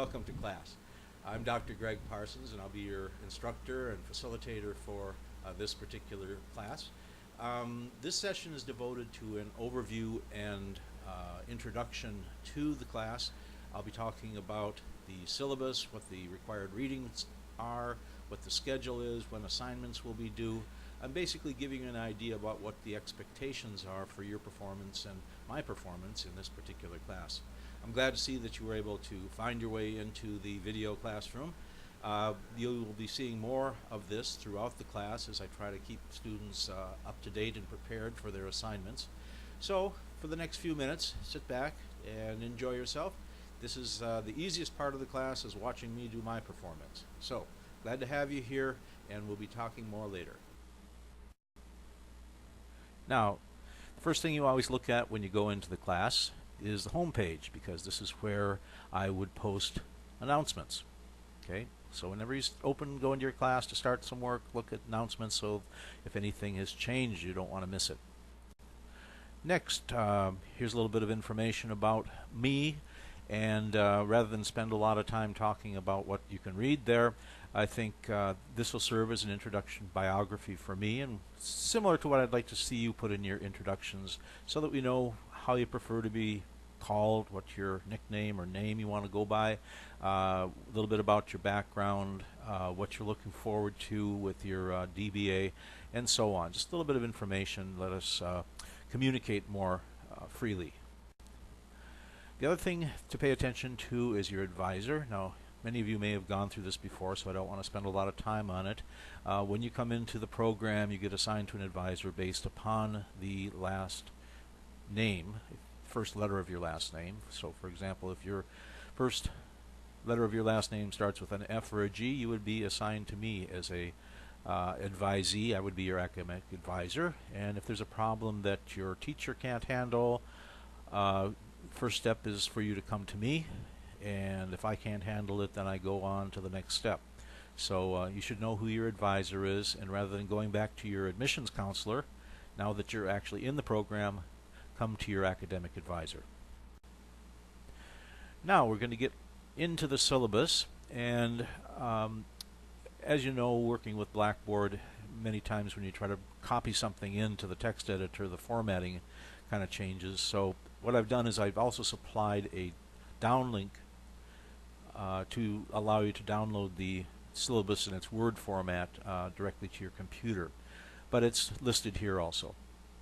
welcome to class. I'm Dr. Greg Parsons, and I'll be your instructor and facilitator for this particular class. This session is devoted to an overview and introduction to the class. I'll be talking about the syllabus, what the required readings are, what the schedule is, when assignments will be due. I'm basically giving you an idea about what the expectations are for your performance and my performance in this particular class. I'm glad to see that you were able to find your way into the video classroom. You will be seeing more of this throughout the class as I try to keep students up to date and prepared for their assignments. So for the next few minutes, sit back and enjoy yourself. This is the easiest part of the class is watching me do my performance. So glad to have you here, and we'll be talking more later. Now, the first thing you always look at when you go into the class is the home page, because this is where I would post announcements. Okay, so whenever you go into your class to start some work, look at announcements, so if anything has changed, you don't want to miss it. Next, here's a little bit of information about me, and rather than spend a lot of time talking about what you can read there, I think this will serve as an introduction biography for me, and similar to what I'd like to see you put in your introductions, so that we know how you prefer to be called, what your nickname or name you want to go by, a little bit about your background, what you're looking forward to with your DBA, and so on. Just a little bit of information. Let us communicate more freely. The other thing to pay attention to is your advisor. Now, many of you may have gone through this before, so I don't want to spend a lot of time on it. When you come into the program, you get assigned to an advisor based upon the last name, first letter of your last name. So, for example, if your first letter of your last name starts with an F or a G, you would be assigned to me as a advisee. I would be your academic advisor. And if there's a problem that your teacher can't handle, first step is for you to come to me, and if I can't handle it, then I go on to the next step. So you should know who your advisor is, and rather than going back to your admissions counselor, now that you're actually in the program, come to your academic advisor. Now we're going to get into the syllabus, and as you know, working with Blackboard, many times when you try to copy something into the text editor, the formatting kind of changes. So what I've done is I've also supplied a downlink to allow you to download the syllabus in its Word format directly to your computer. But it's listed here also,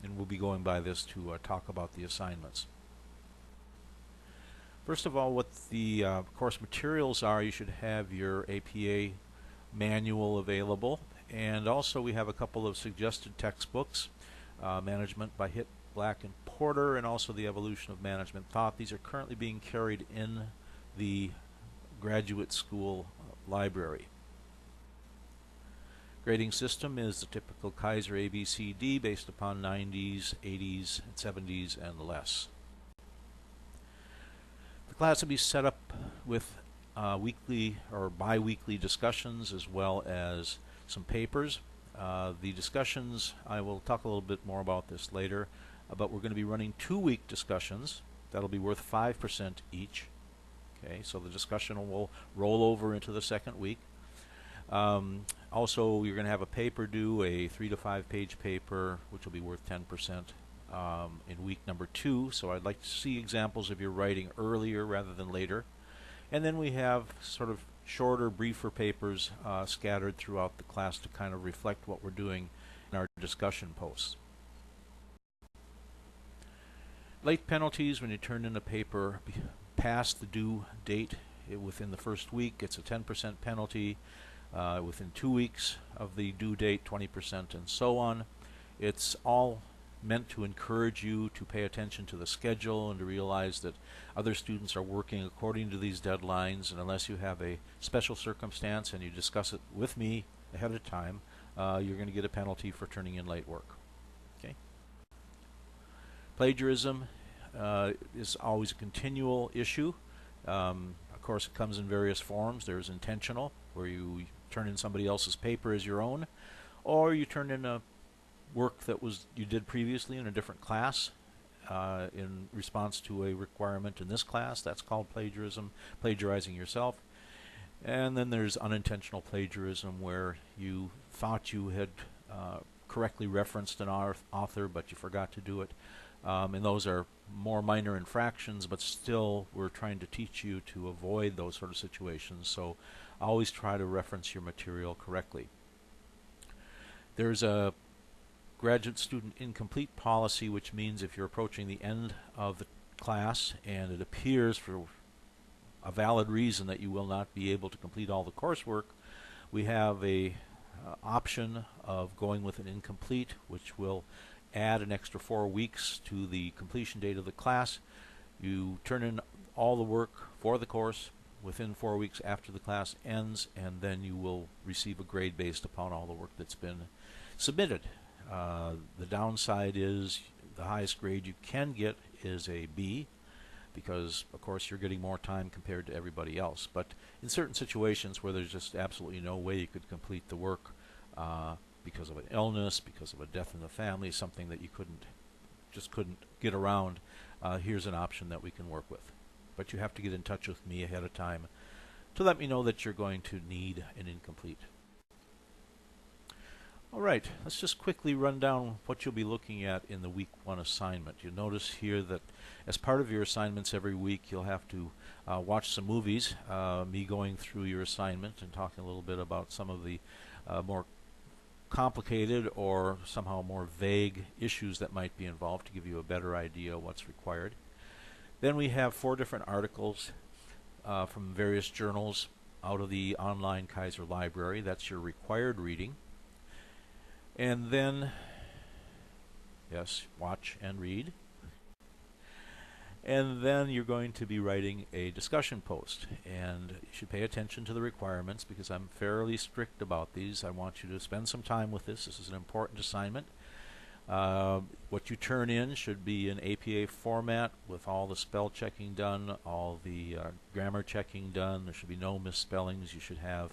and we'll be going by this to talk about the assignments. First of all, what the course materials are, you should have your APA manual available, and also we have a couple of suggested textbooks, Management by Hitt, Black, and Porter, and also The Evolution of Management Thought. These are currently being carried in the graduate school library. Grading system is the typical Kaiser ABCD based upon 90s, 80s, and 70s, and less. The class will be set up with weekly or bi-weekly discussions as well as some papers. The discussions, I will talk a little bit more about this later, but we're going to be running 2-week discussions. That'll be worth 5% each. Okay, so the discussion will roll over into the second week. Also, you're going to have a paper due, a 3 to 5 page paper, which will be worth 10% in week number 2. So I'd like to see examples of your writing earlier rather than later. And then we have sort of shorter, briefer papers scattered throughout the class to kind of reflect what we're doing in our discussion posts. Late penalties: when you turn in a paper past the due date within the first week, it's a 10% penalty. Within 2 weeks of the due date, 20%, and so on. It's all meant to encourage you to pay attention to the schedule and to realize that other students are working according to these deadlines, and unless you have a special circumstance and you discuss it with me ahead of time, you're going to get a penalty for turning in late work. Okay? Plagiarism is always a continual issue. Of course, it comes in various forms. There's intentional, where you turn in somebody else's paper as your own, or you turn in a work that you did previously in a different class in response to a requirement in this class. That's called plagiarism, plagiarizing yourself. And then there's unintentional plagiarism, where you thought you had correctly referenced an author, but you forgot to do it. And those are more minor infractions, but still we're trying to teach you to avoid those sort of situations. So always try to reference your material correctly. There's a graduate student incomplete policy, which means if you're approaching the end of the class and it appears for a valid reason that you will not be able to complete all the coursework, we have a option of going with an incomplete, which will add an extra 4 weeks to the completion date of the class. You turn in all the work for the course within 4 weeks after the class ends, and then you will receive a grade based upon all the work that's been submitted. The downside is the highest grade you can get is a B, because of course you're getting more time compared to everybody else. But in certain situations where there's just absolutely no way you could complete the work because of an illness, because of a death in the family, something that you couldn't get around, here's an option that we can work with. But you have to get in touch with me ahead of time to let me know that you're going to need an incomplete. All right, let's just quickly run down what you'll be looking at in the week 1 assignment. You'll notice here that as part of your assignments every week, you'll have to watch some movies, me going through your assignment and talking a little bit about some of the more complicated or somehow more vague issues that might be involved to give you a better idea of what's required. Then we have 4 different articles from various journals out of the online Kaiser library. That's your required reading. And then, yes, watch and read. And then you're going to be writing a discussion post. And you should pay attention to the requirements, because I'm fairly strict about these. I want you to spend some time with this. This is an important assignment. What you turn in should be in APA format with all the spell checking done, all the grammar checking done. There should be no misspellings. You should have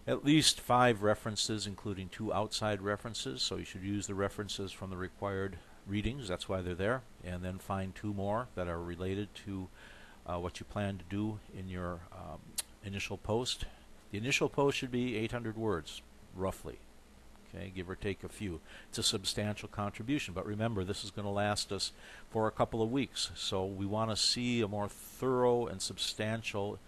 at least 5 references, including 2 outside references. So you should use the references from the required readings. That's why they're there. And then find 2 more that are related to what you plan to do in your initial post. The initial post should be 800 words, roughly. Okay, give or take a few. It's a substantial contribution, but remember, this is going to last us for a couple of weeks. So we want to see a more thorough and substantial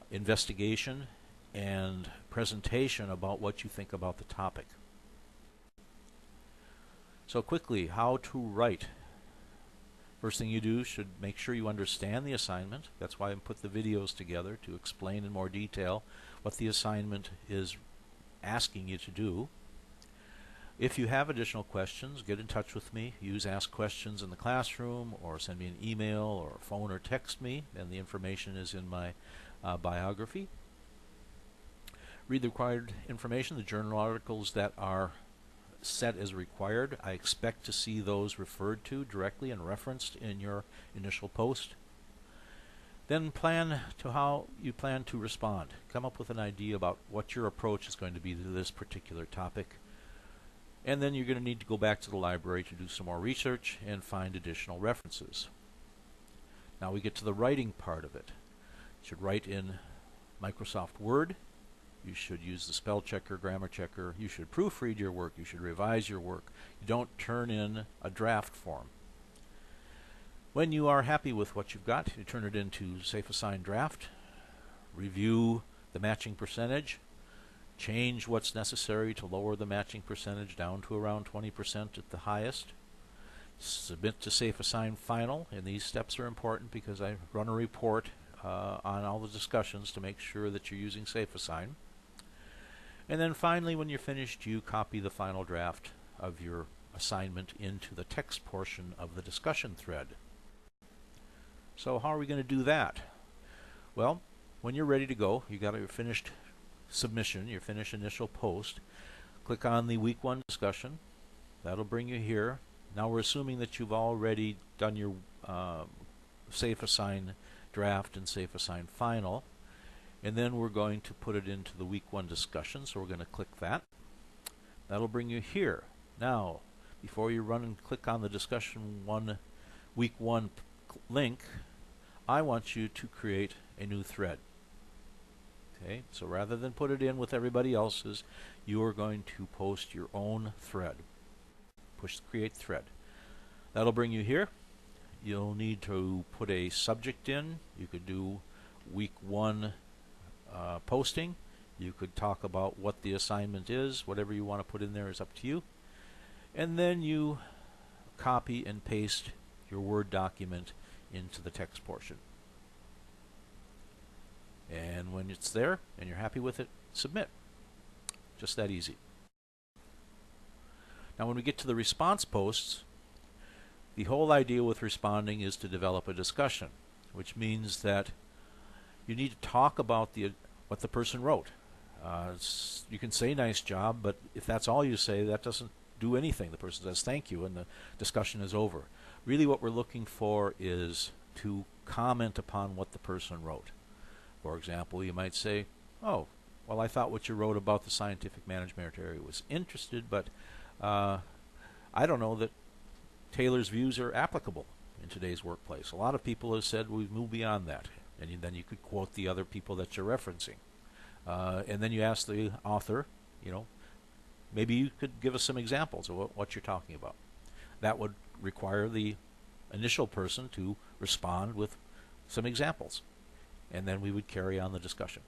investigation and presentation about what you think about the topic. So quickly, how to write. First thing you do should make sure you understand the assignment. That's why I put the videos together, to explain in more detail what the assignment is asking you to do. If you have additional questions, get in touch with me. Use Ask Questions in the classroom, or send me an email or phone or text me, and the information is in my biography. Read the required information, the journal articles that are set as required. I expect to see those referred to directly and referenced in your initial post. Then plan to how you plan to respond. Come up with an idea about what your approach is going to be to this particular topic. And then you're going to need to go back to the library to do some more research and find additional references. Now we get to the writing part of it. You should write in Microsoft Word. You should use the spell checker, grammar checker. You should proofread your work. You should revise your work. You don't turn in a draft form. When you are happy with what you've got, you turn it into Safe Assign Draft. Review the matching percentage. Change what's necessary to lower the matching percentage down to around 20% at the highest. Submit to Safe Assign Final, and these steps are important because I run a report on all the discussions to make sure that you're using Safe Assign. And then finally, when you're finished, you copy the final draft of your assignment into the text portion of the discussion thread. So how are we going to do that? Well, when you're ready to go, you got your finished submission, your finished initial post. Click on the week 1 discussion. That'll bring you here. Now we're assuming that you've already done your Safe Assign Draft and Safe Assign Final. And then we're going to put it into the week 1 discussion, so we're going to click that. That'll bring you here. Now, before you run and click on the discussion 1 week 1 link, I want you to create a new thread. Okay, so rather than put it in with everybody else's, you are going to post your own thread. Push create thread. That'll bring you here. You'll need to put a subject in. You could do week 1 posting. You could talk about what the assignment is. Whatever you want to put in there is up to you. And then you copy and paste your Word document into the text portion. And when it's there and you're happy with it, submit. Just that easy. Now when we get to the response posts, the whole idea with responding is to develop a discussion, which means that you need to talk about what the person wrote. You can say nice job, but if that's all you say, that doesn't do anything. The person says thank you and the discussion is over. Really what we're looking for is to comment upon what the person wrote. For example, you might say, oh, well, I thought what you wrote about the scientific management area was interested, but I don't know that Taylor's views are applicable in today's workplace. A lot of people have said we've moved beyond that. And then you could quote the other people that you're referencing. And then you ask the author, maybe you could give us some examples of what you're talking about. That would require the initial person to respond with some examples. And then we would carry on the discussion.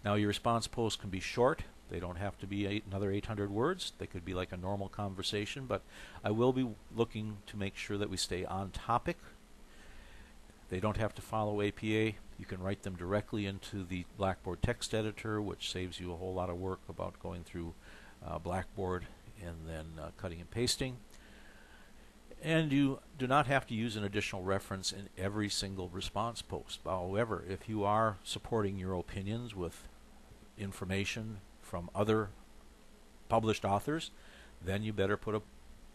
Now your response posts can be short. They don't have to be another 800 words. They could be like a normal conversation, but I will be looking to make sure that we stay on topic. They don't have to follow APA. You can write them directly into the Blackboard text editor, which saves you a whole lot of work about going through Blackboard and then cutting and pasting. And you do not have to use an additional reference in every single response post. However, if you are supporting your opinions with information from other published authors, then you better put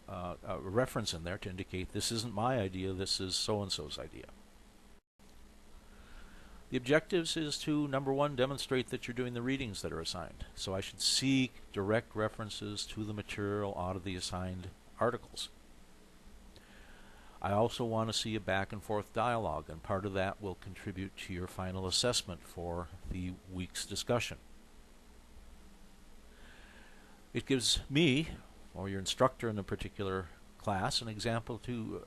a reference in there to indicate this isn't my idea, this is so-and-so's idea. The objectives is to, number 1, demonstrate that you're doing the readings that are assigned. So I should see direct references to the material out of the assigned articles. I also want to see a back and forth dialogue, and part of that will contribute to your final assessment for the week's discussion. It gives me, or your instructor in a particular class, an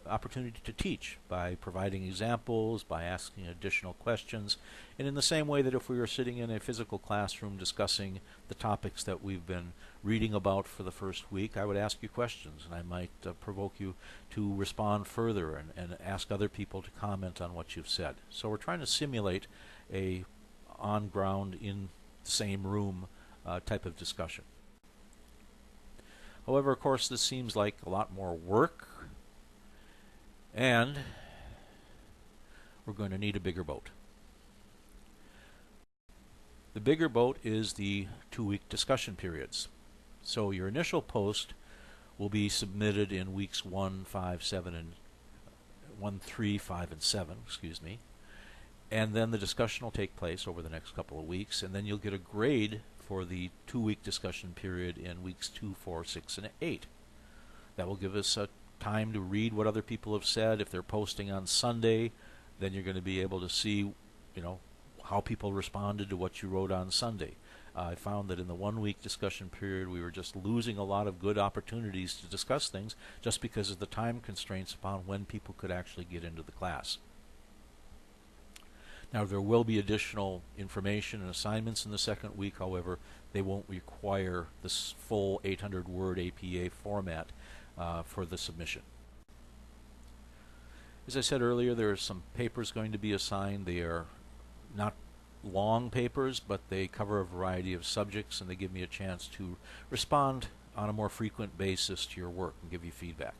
opportunity to teach by providing examples, by asking additional questions, and in the same way that if we were sitting in a physical classroom discussing the topics that we've been reading about for the first week, I would ask you questions, and I might provoke you to respond further and ask other people to comment on what you've said. So we're trying to simulate a on-ground, in the same room type of discussion. However, of course, this seems like a lot more work, and we're going to need a bigger boat. The bigger boat is the 2-week discussion periods. So your initial post will be submitted in weeks 1, 5, 7, and 1, 3, 5, and 7, excuse me. And then the discussion will take place over the next couple of weeks, and then you'll get a grade for the 2-week discussion period in weeks 2, 4, 6, and 8. That will give us time to read what other people have said. If they're posting on Sunday, then you're going to be able to see, how people responded to what you wrote on Sunday. I found that in the 1-week discussion period, we were just losing a lot of good opportunities to discuss things just because of the time constraints upon when people could actually get into the class. Now, there will be additional information and assignments in the 2nd week. However, they won't require this full 800-word APA format for the submission. As I said earlier, there are some papers going to be assigned. They are not long papers, but they cover a variety of subjects, and they give me a chance to respond on a more frequent basis to your work and give you feedback.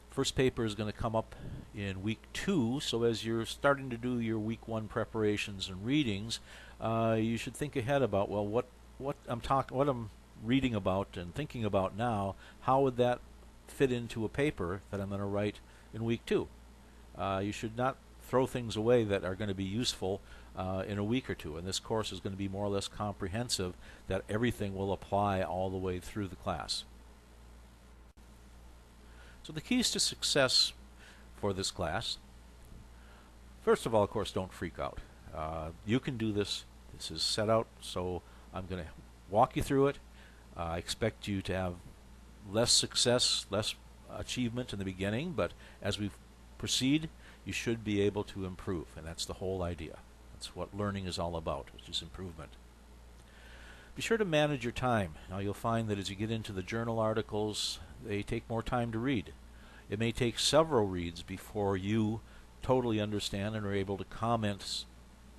First paper is going to come up in week 2, so as you're starting to do your week 1 preparations and readings, you should think ahead about, well, what I'm reading about and thinking about now, how would that fit into a paper that I'm going to write in week 2? You should not throw things away that are going to be useful in a week or two, and this course is going to be more or less comprehensive, that everything will apply all the way through the class. So the keys to success for this class, first of all, of course, don't freak out. You can do this. This is set out, so I'm going to walk you through it. I expect you to have less success, less achievement in the beginning, but as we proceed, you should be able to improve, and that's the whole idea. That's what learning is all about, which is improvement. Be sure to manage your time. Now you'll find that as you get into the journal articles, they take more time to read. It may take several reads before you totally understand and are able to comment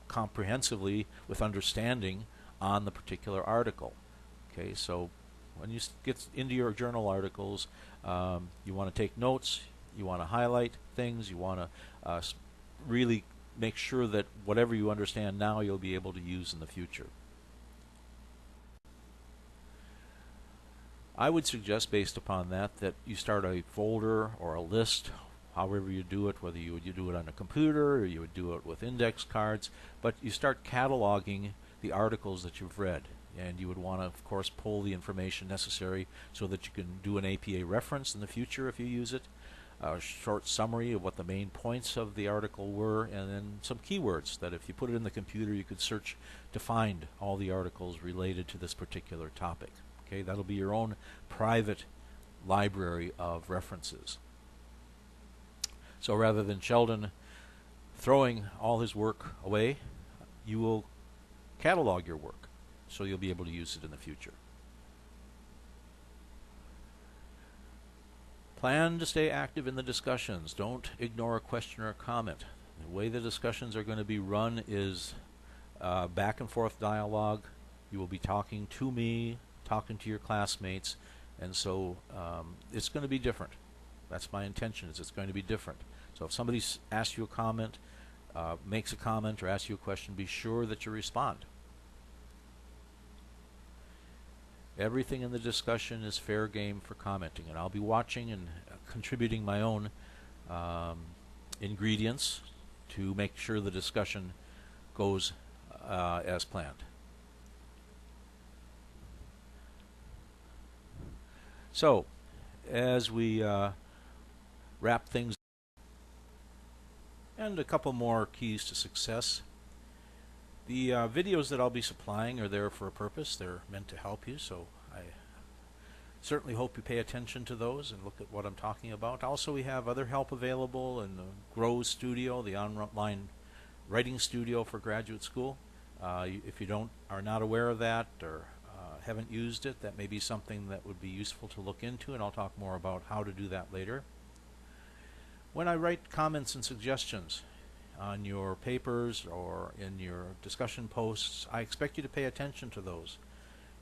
comprehensively with understanding on the particular article. Okay, so when you get into your journal articles, you want to take notes, you want to highlight things, you want to really make sure that whatever you understand now you'll be able to use in the future. I would suggest, based upon that you start a folder or a list, however you do it, whether you do it on a computer or you would do it with index cards, but you start cataloging the articles that you've read. And you would want to, of course, pull the information necessary so that you can do an APA reference in the future if you use it, a short summary of what the main points of the article were, and then some keywords that if you put it in the computer you could search to find all the articles related to this particular topic. Okay, that'll be your own private library of references. So rather than Sheldon throwing all his work away, you will catalog your work so you'll be able to use it in the future. Plan to stay active in the discussions. Don't ignore a question or a comment. The way the discussions are going to be run is back and forth dialogue. You will be talking to me, talking to your classmates, and so it's going to be different. That's my intention, is it's going to be different. So if somebody asks you a comment, makes a comment, or asks you a question, be sure that you respond. Everything in the discussion is fair game for commenting, and I'll be watching and contributing my own ingredients to make sure the discussion goes as planned. So, as we wrap things up, and a couple more keys to success. The videos that I'll be supplying are there for a purpose. They're meant to help you, so I certainly hope you pay attention to those and look at what I'm talking about. Also, we have other help available in the Grow Studio, the online writing studio for graduate school. If you are not aware of that or haven't used it, that may be something that would be useful to look into, and I'll talk more about how to do that later. When I write comments and suggestions on your papers or in your discussion posts, I expect you to pay attention to those.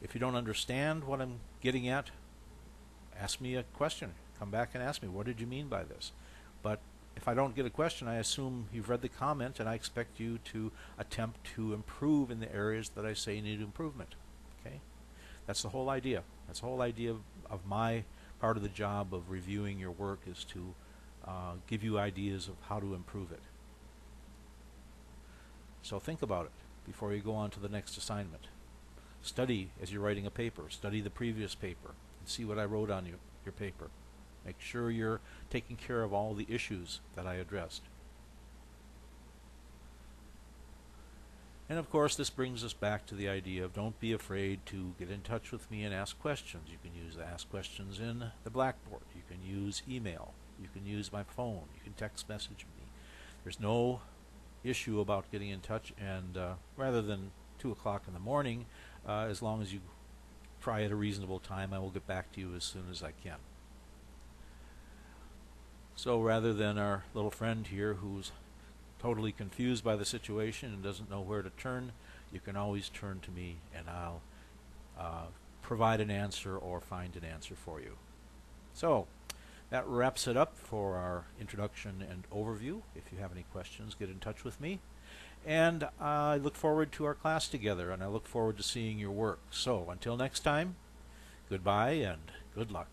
If you don't understand what I'm getting at, ask me a question. Come back and ask me, what did you mean by this? But if I don't get a question, I assume you've read the comment, and I expect you to attempt to improve in the areas that I say need improvement. Okay? That's the whole idea. That's the whole idea of my part of the job of reviewing your work, is to give you ideas of how to improve it. So think about it before you go on to the next assignment. Study as you're writing a paper. Study the previous paper and see what I wrote on your paper. Make sure you're taking care of all the issues that I addressed. And of course, this brings us back to the idea of don't be afraid to get in touch with me and ask questions. You can use ask questions in the Blackboard. You can use email. You can use my phone. You can text message me. There's no issue about getting in touch, and rather than 2 o'clock in the morning, as long as you try at a reasonable time, I will get back to you as soon as I can. So rather than our little friend here who's totally confused by the situation and doesn't know where to turn, you can always turn to me, and I'll provide an answer or find an answer for you. So that wraps it up for our introduction and overview. If you have any questions, get in touch with me. And I look forward to our class together, and I look forward to seeing your work. So until next time, goodbye and good luck.